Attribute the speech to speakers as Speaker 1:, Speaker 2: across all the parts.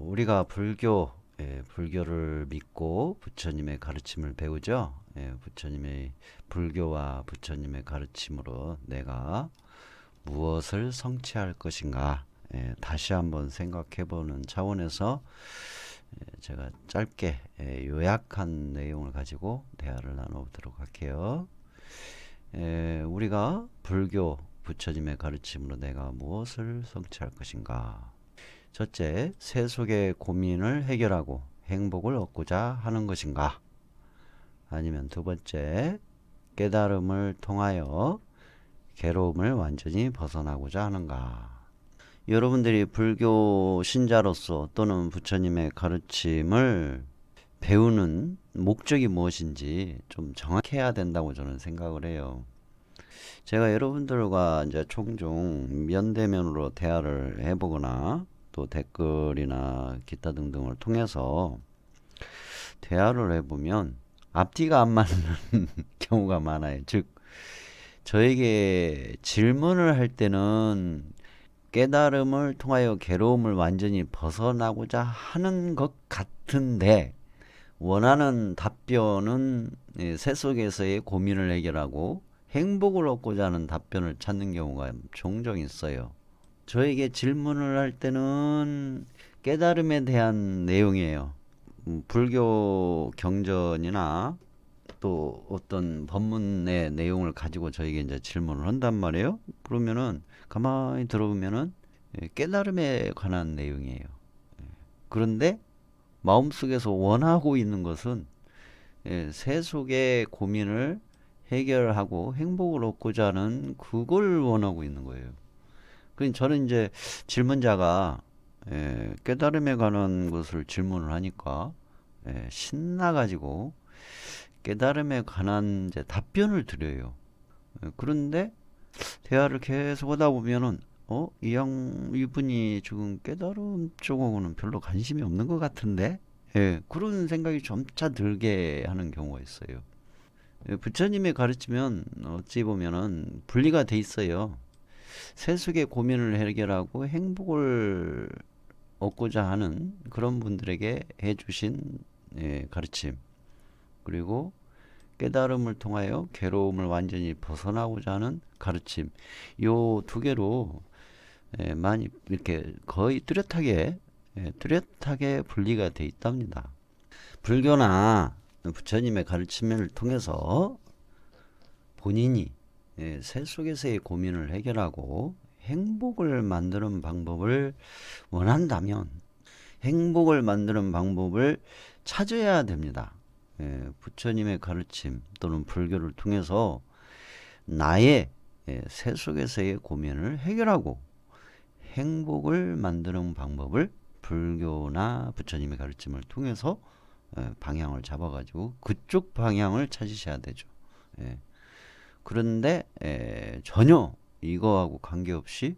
Speaker 1: 우리가 불교를 믿고 부처님의 가르침을 배우죠. 부처님의 불교와 부처님의 가르침으로 내가 무엇을 성취할 것인가, 다시 한번 생각해 보는 차원에서 제가 짧게 요약한 내용을 가지고 대화를 나눠보도록 할게요. 우리가 불교 부처님의 가르침으로 내가 무엇을 성취할 것인가. 첫째, 세속의 고민을 해결하고 행복을 얻고자 하는 것인가? 아니면 두 번째, 깨달음을 통하여 괴로움을 완전히 벗어나고자 하는가? 여러분들이 불교 신자로서 또는 부처님의 가르침을 배우는 목적이 무엇인지 좀 정확해야 된다고 저는 생각을 해요. 제가 여러분들과 이제 종종 면대면으로 대화를 해보거나 또 댓글이나 기타 등등을 통해서 대화를 해보면 앞뒤가 안 맞는 경우가 많아요. 즉, 저에게 질문을 할 때는 깨달음을 통하여 괴로움을 완전히 벗어나고자 하는 것 같은데, 원하는 답변은 세속에서의 고민을 해결하고 행복을 얻고자 하는 답변을 찾는 경우가 종종 있어요. 저에게 질문을 할 때는 깨달음에 대한 내용이에요. 불교 경전이나 또 어떤 법문의 내용을 가지고 저에게 이제 질문을 한단 말이에요. 그러면은 가만히 들어보면은 깨달음에 관한 내용이에요. 그런데 마음속에서 원하고 있는 것은 세속의 고민을 해결하고 행복을 얻고자 하는 그걸 원하고 있는 거예요. 그러니까 저는 이제 질문자가 깨달음에 관한 것을 질문을 하니까 신나가지고 깨달음에 관한 이제 답변을 드려요. 그런데 대화를 계속 하다 보면은 이분이 지금 깨달음 쪽하고는 별로 관심이 없는 것 같은데? 그런 생각이 점차 들게 하는 경우가 있어요. 부처님의 가르치면 어찌 보면은 분리가 돼 있어요. 세속의 고민을 해결하고 행복을 얻고자 하는 그런 분들에게 해주신 가르침, 그리고 깨달음을 통하여 괴로움을 완전히 벗어나고자 하는 가르침, 요 두 개로 많이 이렇게 거의 뚜렷하게 분리가 돼 있답니다. 불교나 부처님의 가르침을 통해서 본인이 세속에서의 고민을 해결하고 행복을 만드는 방법을 원한다면 행복을 만드는 방법을 찾아야 됩니다. 부처님의 가르침 또는 불교를 통해서 나의 세속에서의 고민을 해결하고 행복을 만드는 방법을 불교나 부처님의 가르침을 통해서 방향을 잡아가지고 그쪽 방향을 찾으셔야 되죠. 그런데 전혀 이거하고 관계없이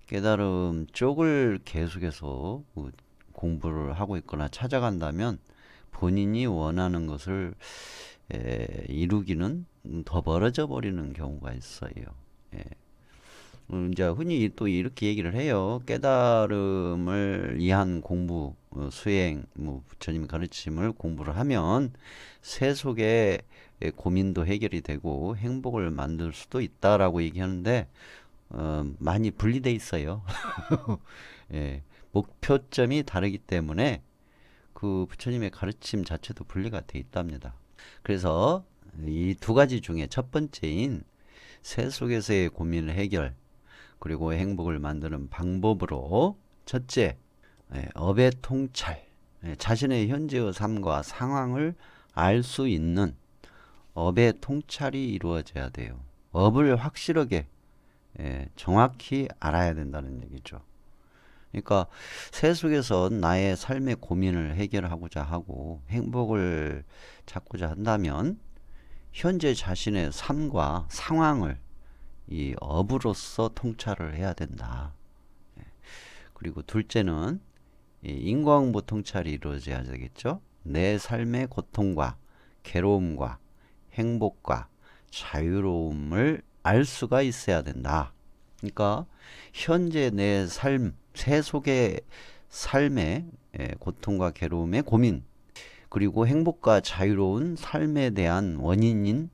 Speaker 1: 깨달음 쪽을 계속해서 공부를 하고 있거나 찾아간다면 본인이 원하는 것을 이루기는 더 멀어져 버리는 경우가 있어요. 예. 이제 흔히 또 이렇게 얘기를 해요. 깨달음을 위한 공부, 수행, 부처님 가르침을 공부를 하면 세속의 고민도 해결이 되고 행복을 만들 수도 있다라고 얘기하는데 많이 분리돼 있어요. 예, 목표점이 다르기 때문에 그 부처님의 가르침 자체도 분리가 돼 있답니다. 그래서 이 두 가지 중에 첫 번째인 세속에서의 고민을 해결, 그리고 행복을 만드는 방법으로 첫째, 업의 통찰, 자신의 현재의 삶과 상황을 알 수 있는 업의 통찰이 이루어져야 돼요. 업을 확실하게 정확히 알아야 된다는 얘기죠. 그러니까 세속에서 나의 삶의 고민을 해결하고자 하고 행복을 찾고자 한다면 현재 자신의 삶과 상황을 이 업으로서 통찰을 해야 된다. 그리고 둘째는 인과응보 통찰이 이루어져야 되겠죠. 내 삶의 고통과 괴로움과 행복과 자유로움을 알 수가 있어야 된다. 그러니까 현재 내 삶, 세속의 삶의 고통과 괴로움의 고민, 그리고 행복과 자유로운 삶에 대한 원인인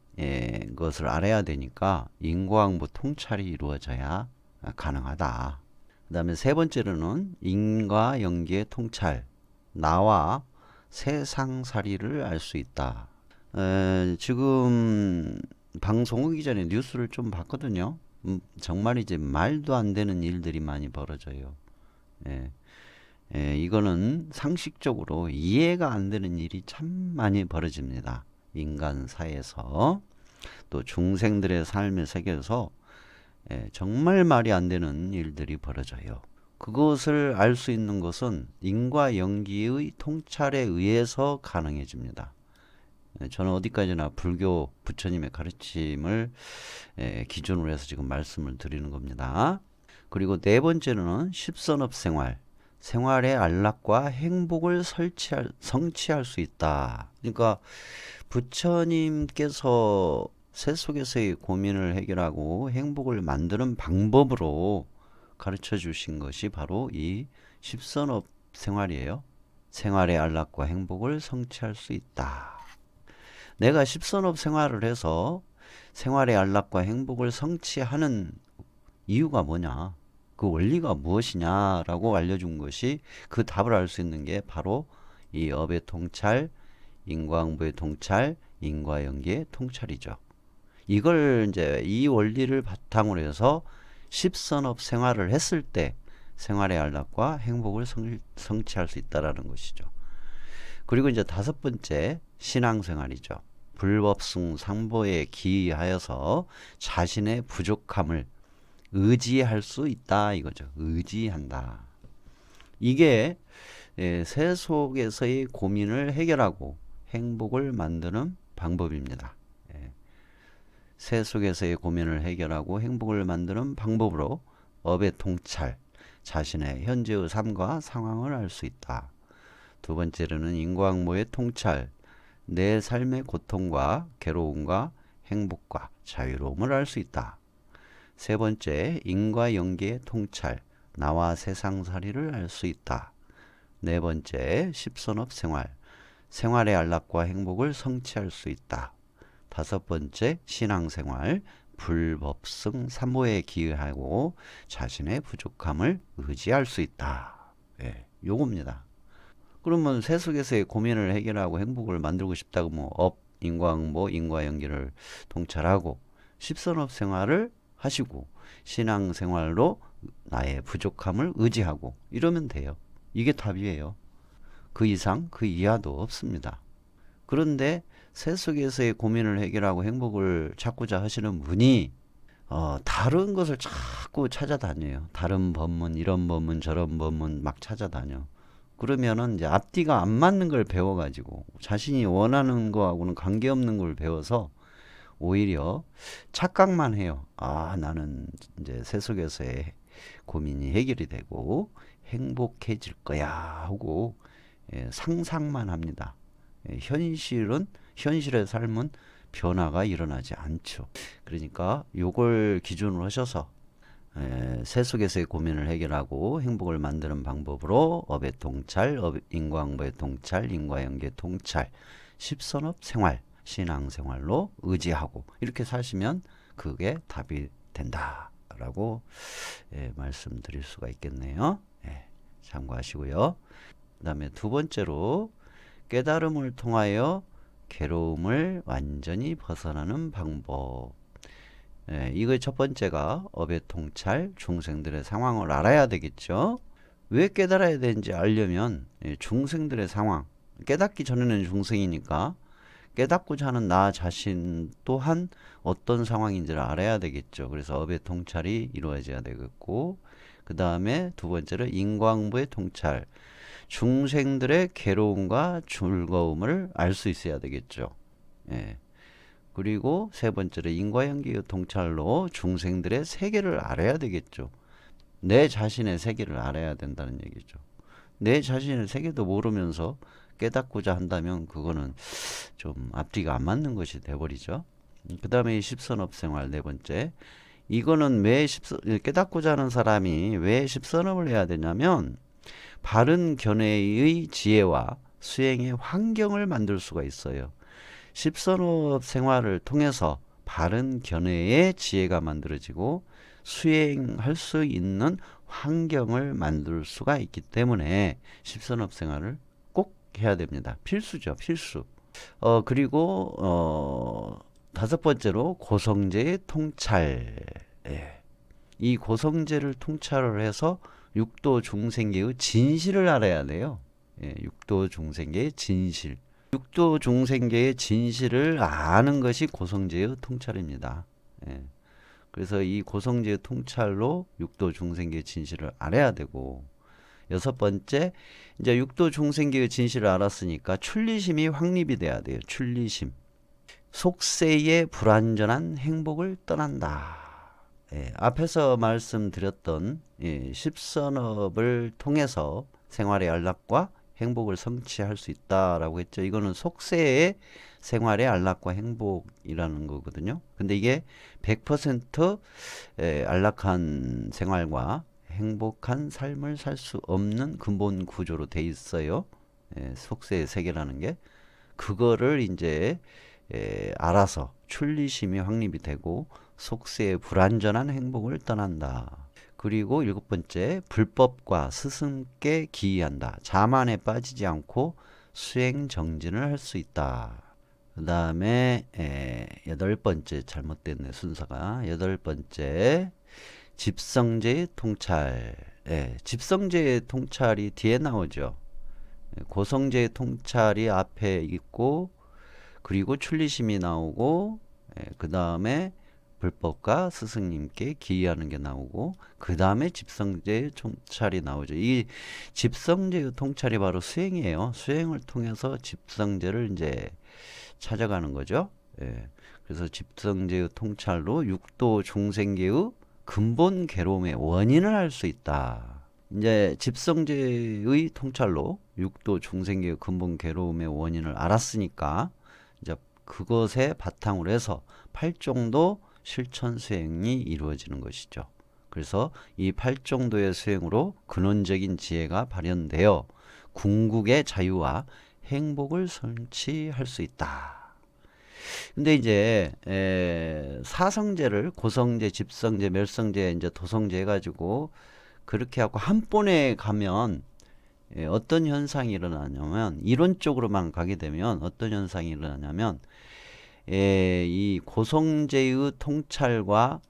Speaker 1: 것을 알아야 되니까 인과응보 통찰이 이루어져야 가능하다. 그 다음에 세 번째로는 인과 연계의 통찰, 나와 세상살이를 알 수 있다. 지금 방송 오기 전에 뉴스를 좀 봤거든요. 정말 이제 말도 안 되는 일들이 많이 벌어져요. 예. 이거는 상식적으로 이해가 안 되는 일이 참 많이 벌어집니다. 인간 사회에서 또 중생들의 삶의 세계에서 정말 말이 안 되는 일들이 벌어져요. 그것을 알 수 있는 것은 인과 연기의 통찰에 의해서 가능해집니다. 저는 어디까지나 불교 부처님의 가르침을 기준으로 해서 지금 말씀을 드리는 겁니다. 그리고 네 번째는 십선업 생활. 생활의 안락과 행복을 성취할 수 있다. 그러니까 부처님께서 세속에서의 고민을 해결하고 행복을 만드는 방법으로 가르쳐 주신 것이 바로 이 십선업 생활이에요. 생활의 안락과 행복을 성취할 수 있다. 내가 십선업 생활을 해서 생활의 안락과 행복을 성취하는 이유가 뭐냐? 그 원리가 무엇이냐라고 알려준 것이 그 답을 알 수 있는 게 바로 이 업의 통찰, 인과응보의 통찰, 인과연계의 통찰이죠. 이걸 이제 이 원리를 바탕으로 해서 십선업 생활을 했을 때 생활의 안락과 행복을 성취할 수 있다라는 것이죠. 그리고 이제 다섯 번째 신앙생활이죠. 불법승 상보에 기하여서 자신의 부족함을 의지할 수 있다 이거죠. 의지한다. 이게 세속에서의 고민을 해결하고 행복을 만드는 방법입니다. 세속에서의 고민을 해결하고 행복을 만드는 방법으로 업의 통찰, 자신의 현재의 삶과 상황을 알 수 있다. 두 번째로는 인과응보의 통찰, 내 삶의 고통과 괴로움과 행복과 자유로움을 알 수 있다. 세 번째, 인과연계의 통찰, 나와 세상살이를 알 수 있다. 네 번째, 십선업 생활, 생활의 안락과 행복을 성취할 수 있다. 다섯 번째, 신앙생활, 불법승 삼보에 기여하고 자신의 부족함을 의지할 수 있다. 요겁니다. 그러면 세속에서의 고민을 해결하고 행복을 만들고 싶다고 뭐 업, 인과응보, 인과연계를 통찰하고 십선업 생활을 하시고 신앙생활로 나의 부족함을 의지하고 이러면 돼요. 이게 답이에요. 그 이상 그 이하도 없습니다. 그런데 세속에서의 고민을 해결하고 행복을 찾고자 하시는 분이 다른 것을 자꾸 찾아다녀요. 다른 법문, 이런 법문, 저런 법문 막 찾아다녀. 그러면은 이제 앞뒤가 안 맞는 걸 배워가지고 자신이 원하는 거하고는 관계없는 걸 배워서 오히려 착각만 해요. 아, 나는 이제 세속에서의 고민이 해결이 되고 행복해질 거야 하고 상상만 합니다. 현실의 삶은 변화가 일어나지 않죠. 그러니까 요걸 기준으로 하셔서 세속에서의 고민을 해결하고 행복을 만드는 방법으로 업의 통찰, 인과응보의 통찰, 인과연계 통찰, 십선업 생활, 신앙생활로 의지하고 이렇게 사시면 그게 답이 된다라고 말씀드릴 수가 있겠네요. 참고하시고요. 그 다음에 두 번째로 깨달음을 통하여 괴로움을 완전히 벗어나는 방법. 이거 첫 번째가 업의 통찰, 중생들의 상황을 알아야 되겠죠. 왜 깨달아야 되는지 알려면 중생들의 상황, 깨닫기 전에는 중생이니까 깨닫고자 하는 나 자신 또한 어떤 상황인지를 알아야 되겠죠. 그래서 업의 통찰이 이루어져야 되겠고, 그 다음에 두 번째로 인과응보의 통찰, 중생들의 괴로움과 즐거움을 알 수 있어야 되겠죠. 그리고 세 번째로 인과연계의 통찰로 중생들의 세계를 알아야 되겠죠. 내 자신의 세계를 알아야 된다는 얘기죠. 내 자신의 세계도 모르면서 깨닫고자 한다면 그거는 좀 앞뒤가 안 맞는 것이 돼버리죠. 그 다음에 십선업 생활 네 번째. 이거는 깨닫고자 하는 사람이 왜 십선업을 해야 되냐면 바른 견해의 지혜와 수행의 환경을 만들 수가 있어요. 십선업 생활을 통해서 바른 견해의 지혜가 만들어지고 수행할 수 있는 환경을 만들 수가 있기 때문에 십선업 생활을 꼭 해야 됩니다. 필수죠, 필수. 그리고 다섯 번째로 고성제의 통찰. 예. 이 고성제를 통찰을 해서 육도 중생계의 진실을 알아야 돼요. 예, 육도 중생계의 진실. 육도 중생계의 진실을 아는 것이 고성제의 통찰입니다. 예. 그래서 이 고성제의 통찰로 육도 중생계의 진실을 알아야 되고, 여섯 번째, 이제 육도 중생계의 진실을 알았으니까 출리심이 확립이 돼야 돼요. 출리심. 속세의 불완전한 행복을 떠난다. 예, 앞에서 말씀드렸던 십선업을 통해서 생활의 안락과 행복을 성취할 수 있다라고 했죠. 이거는 속세의 생활의 안락과 행복이라는 거거든요. 근데 이게 100% 안락한 생활과 행복한 삶을 살 수 없는 근본 구조로 돼 있어요. 속세의 세계라는 게. 그거를 이제 알아서 출리심이 확립이 되고 속세의 불완전한 행복을 떠난다. 그리고 일곱 번째, 불법과 스승께 기이한다. 자만에 빠지지 않고 수행 정진을 할 수 있다. 그 다음에 여덟 번째, 잘못됐네 순서가. 여덟 번째, 집성제의 통찰. 집성제의 통찰이 뒤에 나오죠. 고성제의 통찰이 앞에 있고, 그리고 출리심이 나오고, 그 다음에 불법과 스승님께 기이하는 게 나오고, 그 다음에 집성제의 통찰이 나오죠. 이 집성제의 통찰이 바로 수행이에요. 수행을 통해서 집성제를 이제 찾아가는 거죠. 그래서 집성제의 통찰로 육도 중생계의 근본 괴로움의 원인을 알 수 있다. 이제 집성제의 통찰로 육도 중생계의 근본 괴로움의 원인을 알았으니까 이제 그것에 바탕으로 해서 팔정도 실천 수행이 이루어지는 것이죠. 그래서 이 팔정도의 수행으로 근원적인 지혜가 발현되어 궁극의 자유와 행복을 성취할 수 있다. 근데 이제 사성제를 고성제, 집성제, 멸성제, 이제 도성제 해가지고 그렇게 하고 한 번에 가면 어떤 현상이 일어나냐면, 이론적으로만 가게 되면 어떤 현상이 일어나냐면, 이 고성제의 통찰과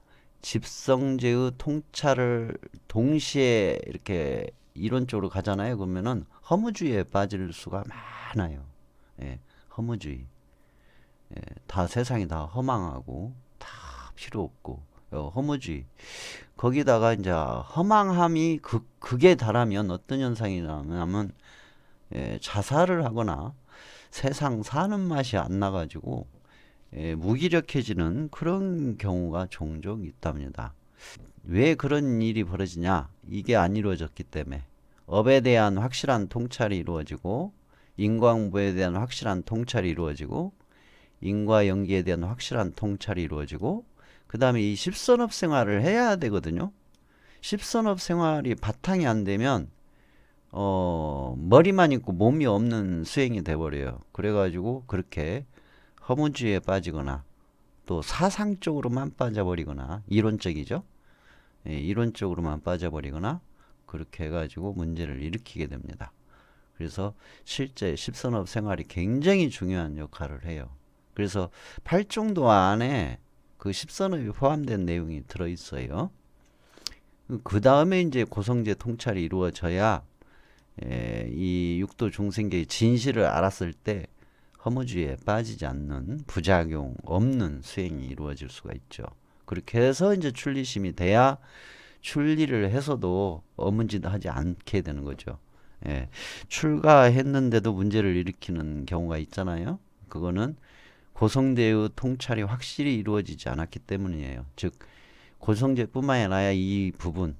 Speaker 1: 집성제의 통찰을 동시에 이렇게 이론적으로 가잖아요. 그러면은 허무주의에 빠질 수가 많아요. 허무주의. 다 세상이 다 허망하고 다 필요 없고 허무주의. 거기다가 이제 허망함이 극에 달하면 어떤 현상이 나냐면 자살을 하거나 세상 사는 맛이 안 나가지고 무기력해지는 그런 경우가 종종 있답니다. 왜 그런 일이 벌어지냐? 이게 안 이루어졌기 때문에. 업에 대한 확실한 통찰이 이루어지고, 인과응보에 대한 확실한 통찰이 이루어지고, 인과연기에 대한 확실한 통찰이 이루어지고, 그 다음에 이 십선업 생활을 해야 되거든요. 십선업 생활이 바탕이 안 되면 머리만 있고 몸이 없는 수행이 돼버려요. 그래가지고 그렇게 허무주의에 빠지거나 또 사상적으로만 빠져버리거나, 이론적이죠. 이론적으로만 빠져버리거나 그렇게 해가지고 문제를 일으키게 됩니다. 그래서 실제 십선업 생활이 굉장히 중요한 역할을 해요. 그래서 팔정도 안에 그 십선업이 포함된 내용이 들어있어요. 그 다음에 이제 고성제 통찰이 이루어져야 이 육도 중생계의 진실을 알았을 때 허무주의에 빠지지 않는, 부작용 없는 수행이 이루어질 수가 있죠. 그렇게 해서 이제 출리심이 돼야 출리를 해서도 어문짓 하지 않게 되는 거죠. 출가했는데도 문제를 일으키는 경우가 있잖아요. 그거는 고성제의 통찰이 확실히 이루어지지 않았기 때문이에요. 즉 고성제뿐만 아니라 이 부분,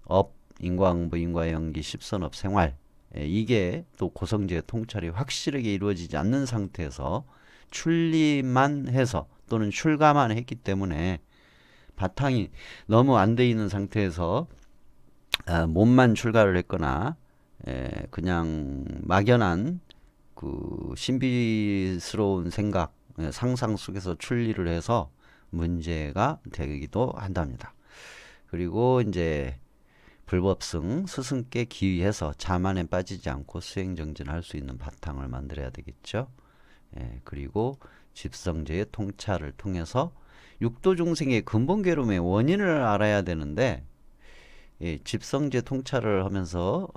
Speaker 1: 업, 인과응보, 인과연기, 십선업 생활, 이게 또 고성제의 통찰이 확실하게 이루어지지 않는 상태에서 출리만 해서 또는 출가만 했기 때문에 바탕이 너무 안 돼 있는 상태에서 몸만 출가를 했거나 그냥 막연한 그 신비스러운 생각, 상상 속에서 출리를 해서 문제가 되기도 한답니다. 그리고 이제 불법승, 스승께 기위해서 자만에 빠지지 않고 수행정진할 수 있는 바탕을 만들어야 되겠죠. 그리고 집성제의 통찰을 통해서 육도 중생의 근본 괴로움의 원인을 알아야 되는데 집성제 통찰을 하면서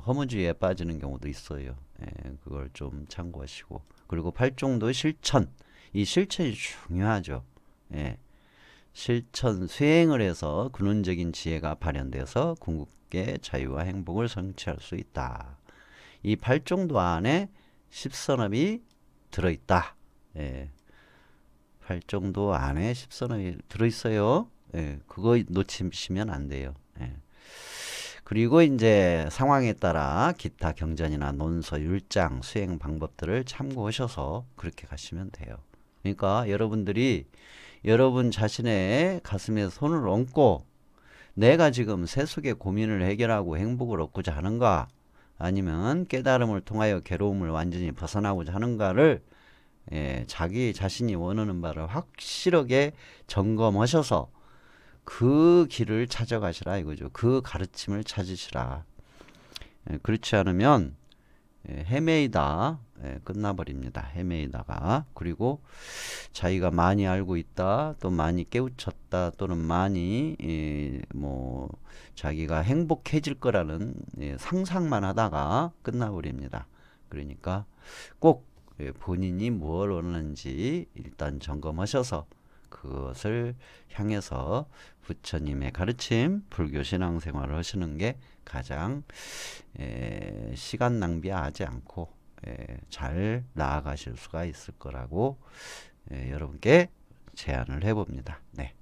Speaker 1: 허무주의에 빠지는 경우도 있어요. 그걸 좀 참고하시고 그리고 팔종도 실천, 이 실천이 중요하죠. 실천 수행을 해서 근원적인 지혜가 발현돼서 궁극의 자유와 행복을 성취할 수 있다. 이 팔종도 안에 십선업이 들어있다. 팔종도 안에 십선업이 들어있어요. 그거 놓치시면 안 돼요. 그리고 이제 상황에 따라 기타 경전이나 논서, 율장, 수행 방법들을 참고하셔서 그렇게 가시면 돼요. 그러니까 여러분들이 여러분 자신의 가슴에 손을 얹고 내가 지금 세속의 고민을 해결하고 행복을 얻고자 하는가 아니면 깨달음을 통하여 괴로움을 완전히 벗어나고자 하는가를 자기 자신이 원하는 바를 확실하게 점검하셔서 그 길을 찾아가시라 이거죠. 그 가르침을 찾으시라. 그렇지 않으면 헤매이다 끝나버립니다. 헤매이다가. 그리고 자기가 많이 알고 있다, 또 많이 깨우쳤다, 또는 많이 뭐 자기가 행복해질 거라는 상상만 하다가 끝나버립니다. 그러니까 꼭 본인이 뭘 원하는지 일단 점검하셔서 그것을 향해서 부처님의 가르침, 불교 신앙생활을 하시는 게 가장 시간 낭비하지 않고 잘 나아가실 수가 있을 거라고 여러분께 제안을 해봅니다. 네.